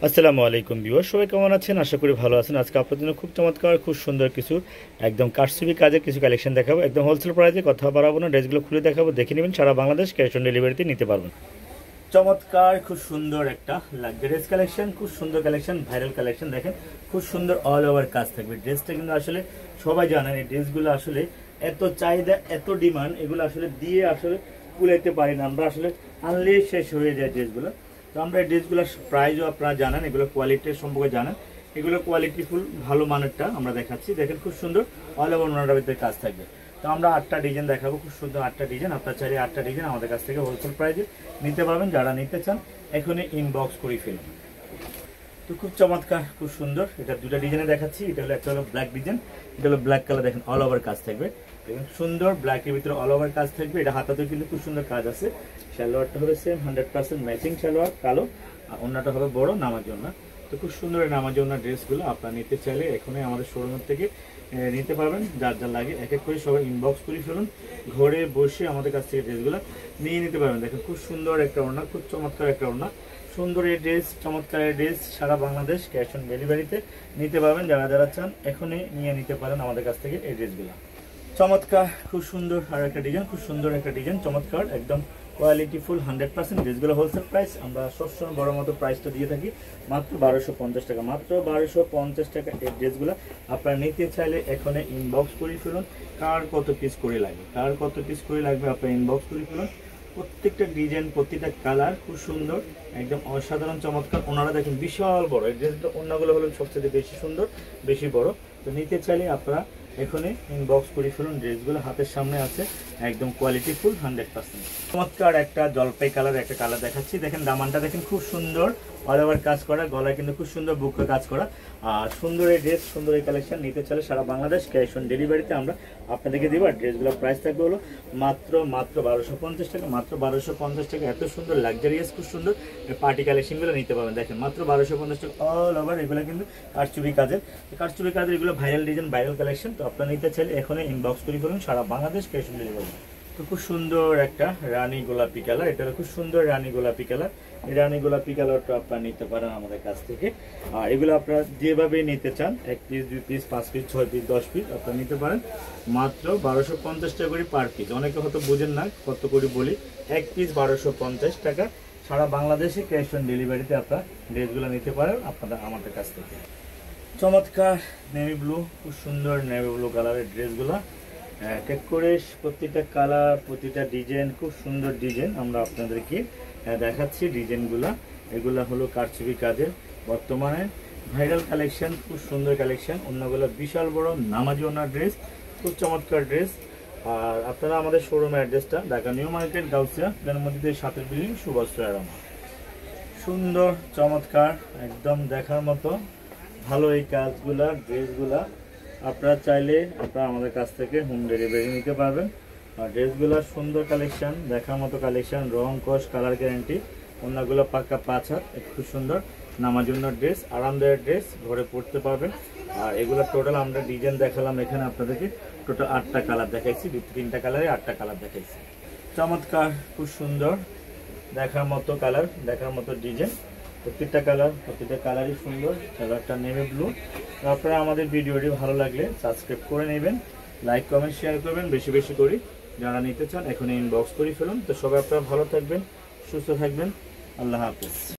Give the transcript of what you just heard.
আসসালামু আলাইকুম ভিউয়ার, সবাই কেমন আছেন? আশা করি ভালো আছেন। আজকে আপনাদের জন্য খুব চমৎকার, খুব সুন্দর কিছু একদম কারচুপি কাজের কিছু কালেকশন দেখাবো। একদম হোলসেল প্রাইসে, কথা বাড়াবো না, ড্রেসগুলো খুলে দেখাবো, দেখে নেবেন। সারা বাংলাদেশ ক্যাশ অন ডেলিভারিতে নিতে পারবেন। চমৎকার, খুব সুন্দর একটা ড্রেস কালেকশন, খুব সুন্দর কালেকশন, ভাইরাল কালেকশন। দেখেন খুব সুন্দর অল ওভার কাজ থাকবে। ড্রেসটা কিন্তু আসলে সবাই জানেন, এই ড্রেসগুলো আসলে এত চাহিদা, এত ডিমান্ড, এগুলো আসলে দিয়ে আসলে কুলাইতে পারি না আমরা, আসলে আনলে শেষ হয়ে যায় ড্রেসগুলো। তো আমরা এই ড্রেসগুলোর প্রাইসও আপনারা জানেন, এগুলো কোয়ালিটির সম্পর্কে জানেন। এগুলো কোয়ালিটিফুল ভালো মানেরটা আমরা দেখাচ্ছি। দেখেন খুব সুন্দর অল ওভার ওনার ভিতরে কাজ থাকবে। তো আমরা 8টা ডিজাইন দেখাবো, খুব সুন্দর 8টা ডিজাইন। আপনার চাইলে 8টা ডিজাইন আমাদের কাছ থেকে হোলসেল প্রাইসে নিতে পারবেন। যারা নিতে চান এখনই ইনবক্স করে ফেলুন। তো খুব চমৎকার, খুব সুন্দর। এটা দুটা ডিজাইনে দেখাচ্ছি। এটা হলো একটা হলো ব্ল্যাক ডিজাইন, এটা হলো ব্ল্যাক কালার। দেখেন অল ওভার কাজ থাকবে, দেখেন সুন্দর ব্ল্যাকের ভিতরে অল ওভার কাজ থাকবে। এটা হাতাতেও কিন্তু খুব সুন্দর কাজ আছে। সালোয়ারটা হবে সেম 100% ম্যাচিং সালোয়ার, কালো। আর অন্যটা হবে বড় নামার জন্য। তো খুব সুন্দর নামার জন্য ড্রেসগুলো আপনারা নিতে চাইলে এখনই আমাদের শোরুমের থেকে নিতে পারবেন। যার যা লাগে এক এক করে সবাই ইনবক্স করে ফেলুন। ঘরে বসে আমাদের কাছ থেকে ড্রেসগুলো নিয়ে নিতে পারবেন। দেখেন খুব সুন্দর একটা ওড়না, খুব চমৎকার একটা ওড়না। সুন্দর এই ড্রেস, চমৎকার এই ড্রেস সারা বাংলাদেশ ক্যাশ অন ডেলিভারিতে নিতে পারবেন। যারা যারা চান এখনই নিয়ে নিতে পারেন আমাদের কাছ থেকে এই ড্রেসগুলো। চমৎকার, খুব সুন্দর আর একটা ডিজাইন, খুব সুন্দর একটা ডিজাইন, চমৎকার একদম কোয়ালিটি ফুল 100%। ড্রেসগুলো হোলসেল প্রাইস, আমরা সবসময় বড় মতো প্রাইসটা দিয়ে থাকি মাত্র 1250 টাকা, মাত্র 1250 টাকা। এই ড্রেসগুলো আপনারা নিতে চাইলে এখানে ইনবক্স করে ফেলুন। কার কত পিস করে লাগবে, কার কত পিস করে লাগবে আপনারা ইনবক্স করে ফেলুন। প্রত্যেকটা ডিজাইন, প্রত্যেকটা কালার খুব সুন্দর, একদম অসাধারণ চমৎকার। ওনারা দেখেন বিশাল বড় এই ড্রেসটা, ওনাগুলো হলো সবচেয়ে বেশি সুন্দর, বেশি বড়। তো নিতে চাইলে আপনারা এখানে ইনবক্স করে ফেলুন। ড্রেসগুলো হাতের সামনে আছে, একদম কোয়ালিটি ফুল 100%। চমৎকার একটা জলপাই কালার একটা কালার দেখাচ্ছি। দেখেন দামানটা দেখেন খুব সুন্দর অল ওভার কাজ করা, গলায় কিন্তু খুব সুন্দর বুকে কাজ করা। আর সুন্দর এই ড্রেস, সুন্দর এই কালেকশন নিতে চাইলে সারা বাংলাদেশ ক্যাশ অন ডেলিভারিতে আমরা আপনাদেরকে দিব। আর ড্রেসগুলোর প্রাইস থাকবে হলো মাত্র 1250 টাকা, মাত্র 1250 টাকা। এত সুন্দর লাক্সারিয়াস, খুব সুন্দর পার্টি কালেকশনগুলো নিতে পারবেন। দেখেন মাত্র 1250 টাকা অল ওভার। এগুলো কিন্তু কারচুপি কাজের, কারচুপি কাজের এগুলো ভাইরাল ডিজাইন, ভাইরাল কালেকশন। তো আপনারা নিতে চাইলে এখনই ইনবক্স করে ফেলুন। সারা বাংলাদেশ ক্যাশ অন ডেলিভারি। তো খুব সুন্দর একটা রানী গোলাপি কালার, এটা খুব সুন্দর রানী গোলাপি কালার। এই রানী গোলাপি কালারটা আপনারা নিতে পারেন আমাদের কাছ থেকে। আর এগুলো আপনারা যেভাবে নিতে চান, 1 piece 2 piece 5 piece 6 piece 10 piece আপনারা নিতে পারেন। মাত্র 1250 টাকা করে পার পিস। অনেকে হয়তো বোঝেন না কত করে বলি, 1 পিস 1250 টাকা। সারা বাংলাদেশে ক্যাশ অন ডেলিভারিতে আপনারা ড্রেসগুলো নিতে পারেন আপনারা আমাদের কাছ থেকে। চমৎকার নেভি ব্লু, খুব সুন্দর নেভি ব্লু কালারের ড্রেসগুলো এক এক করে প্রতিটা কালার, প্রতিটা ডিজাইন, খুব সুন্দর ডিজাইন আমরা আপনাদেরকে দেখাচ্ছি। ডিজাইনগুলো এগুলো হলো কারচুপি কাজের বর্তমানে ভাইরাল কালেকশন, খুব সুন্দর কালেকশন। অন্যগুলো বিশাল বড় নামাজি ওনার ড্রেস, খুব চমৎকার ড্রেস। আর আপনারা আমাদের শোরুমের অ্যাড্রেসটা ঢাকা নিউ মার্কেট, গাউসিয়া, মধ্যে 7 বিল্ডিং, সুবস্ত্র আরামা। সুন্দর চমৎকার একদম দেখার মতো ভালো এই কাজগুলা, ড্রেসগুলা আপনারা চাইলে আপনারা আমাদের কাছ থেকে হোম ডেলিভারি নিতে পারবেন। আর ড্রেসগুলো সুন্দর কালেকশন, দেখার মতো কালেকশন, রং কস কালার গ্যারান্টি। অন্যগুলো পাক্কা 5 হাত, খুব সুন্দর নামার জন্য ড্রেস, আরামদায়ক ড্রেস, ঘরে পরতে পারবেন। আর এগুলো টোটাল আমরা ডিজাইন দেখালাম এখানে আপনাদেরকে, টোটাল 8টা কালার দেখাইছি, 3টা কালারে 8টা কালার দেখাইছি। চমৎকার, খুব সুন্দর দেখার মতো কালার, দেখার মতো ডিজাইন, প্রত্যেকটা কালার, প্রত্যেকটা কালারই সুন্দর। কালারটা নেভি ব্লু। আপনারা আমাদের ভিডিওটি ভালো লাগলে সাবস্ক্রাইব করে নেবেন, লাইক কমেন্ট শেয়ার করবেন বেশি বেশি করে। যারা নিতে চান এখন ইনবক্স করে ফেলুন। তো সবাই আপনারা ভালো থাকবেন, সুস্থ থাকবেন। আল্লাহ হাফেজ।